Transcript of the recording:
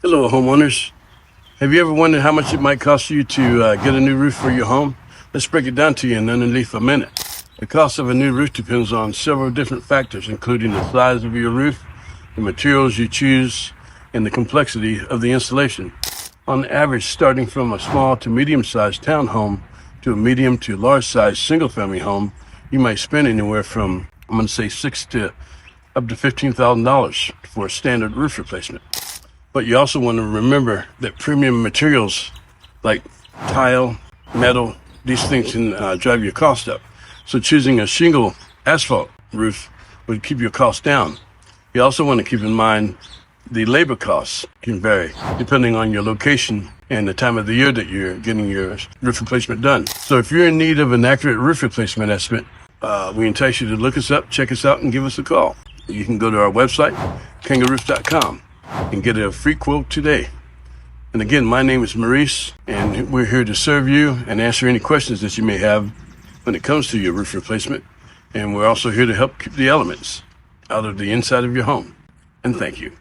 Hello, homeowners. Have you ever wondered how much it might cost you to get a new roof for your home? Let's break it down to you in underneath a minute. The cost of a new roof depends on several different factors, including the size of your roof, the materials you choose, and the complexity of the installation. On average, starting from a small to medium-sized townhome to a medium to large-sized single-family home, you might spend anywhere from, I'm going to say, $6,000 to up to $15,000 for a standard roof replacement. But you also want to remember that premium materials like tile, metal, these things can drive your cost up. So choosing a shingle asphalt roof would keep your cost down. You also want to keep in mind the labor costs can vary depending on your location and the time of the year that you're getting your roof replacement done. So if you're in need of an accurate roof replacement estimate, we entice you to look us up, check us out, and give us a call. You can go to our website, KangaRoof.com, and get a free quote today. And again, my name is Maurice, and we're here to serve you and answer any questions that you may have when it comes to your roof replacement. And we're also here to help keep the elements out of the inside of your home. And thank you.